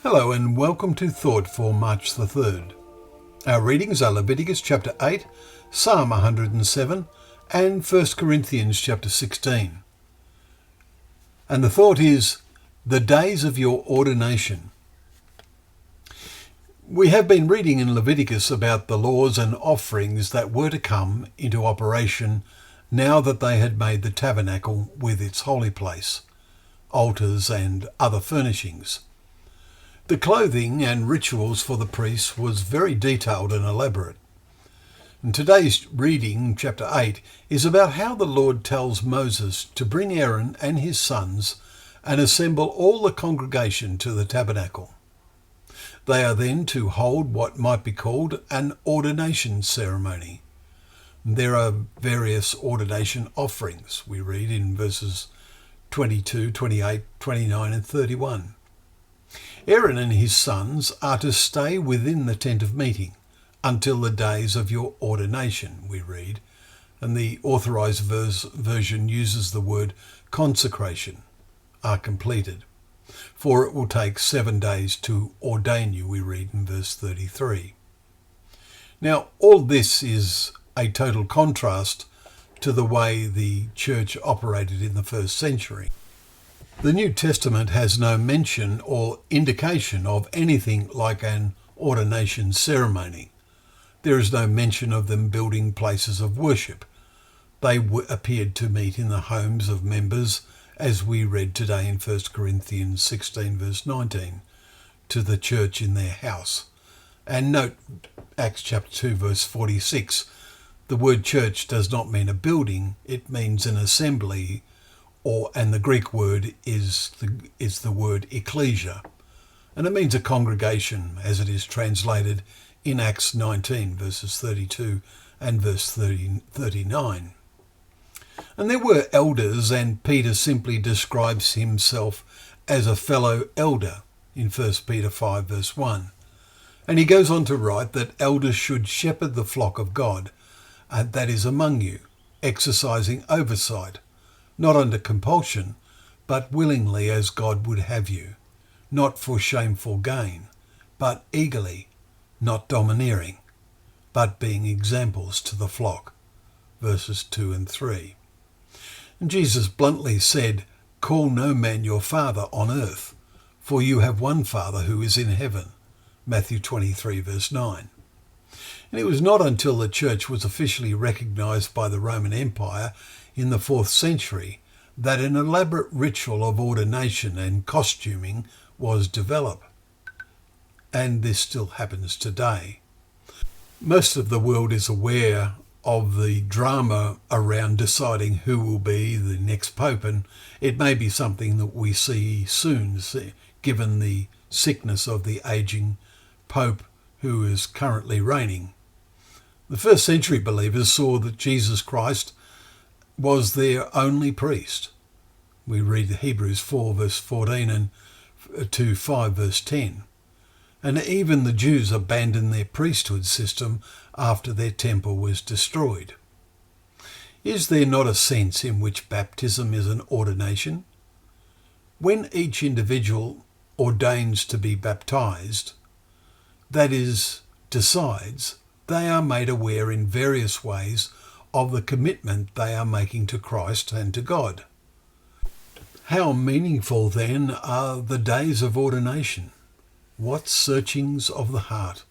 Hello and welcome to Thought for March the 3rd. Our readings are Leviticus chapter 8, Psalm 107 and 1 Corinthians chapter 16. And the thought is, the days of your ordination. We have been reading in Leviticus about the laws and offerings that were to come into operation now that they had made the tabernacle with its holy place, altars and other furnishings. The clothing and rituals for the priests was very detailed and elaborate. And today's reading, chapter 8, is about how the Lord tells Moses to bring Aaron and his sons and assemble all the congregation to the tabernacle. They are then to hold what might be called an ordination ceremony. There are various ordination offerings, we read in verses 22, 28, 29 and 31. Aaron and his sons are to stay within the tent of meeting until the days of your ordination, we read, and the authorized version uses the word consecration, are completed. For it will take 7 days to ordain you, we read in verse 33. Now, all this is a total contrast to the way the church operated in the first century. The New Testament has no mention or indication of anything like an ordination ceremony. There is no mention of them building places of worship. They appeared to meet in the homes of members, as we read today in 1 Corinthians 16 verse 19, to the church in their house. And note Acts chapter 2 verse 46. The word church does not mean a building, it means an assembly, and the Greek word is the word ecclesia, and it means a congregation as it is translated in Acts 19 verses 32 and verse 39. And there were elders, and Peter simply describes himself as a fellow elder in 1 Peter 5 verse 1. And he goes on to write that elders should shepherd the flock of God, that is among you, exercising oversight, not under compulsion, but willingly as God would have you, not for shameful gain, but eagerly, not domineering, but being examples to the flock. Verses 2 and 3. And Jesus bluntly said, "Call no man your father on earth, for you have one Father who is in heaven." Matthew 23 verse 9. And it was not until the church was officially recognised by the Roman Empire in the 4th century that an elaborate ritual of ordination and costuming was developed. And this still happens today. Most of the world is aware of the drama around deciding who will be the next pope, and it may be something that we see soon, given the sickness of the aging pope who is currently reigning. The first century believers saw that Jesus Christ was their only priest. We read Hebrews 4 verse 14 and to 5 verse 10. And even the Jews abandoned their priesthood system after their temple was destroyed. Is there not a sense in which baptism is an ordination? When each individual ordains to be baptized, that is, decides, they are made aware in various ways of the commitment they are making to Christ and to God. How meaningful then are the days of ordination? What searchings of the heart!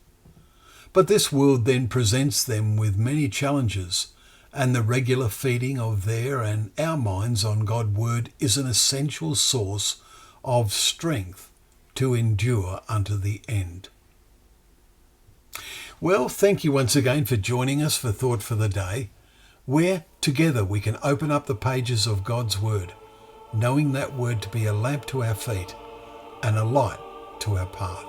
But this world then presents them with many challenges, and the regular feeding of their and our minds on God's word is an essential source of strength to endure unto the end. Well, thank you once again for joining us for Thought for the Day, where together we can open up the pages of God's word, knowing that word to be a lamp to our feet and a light to our path.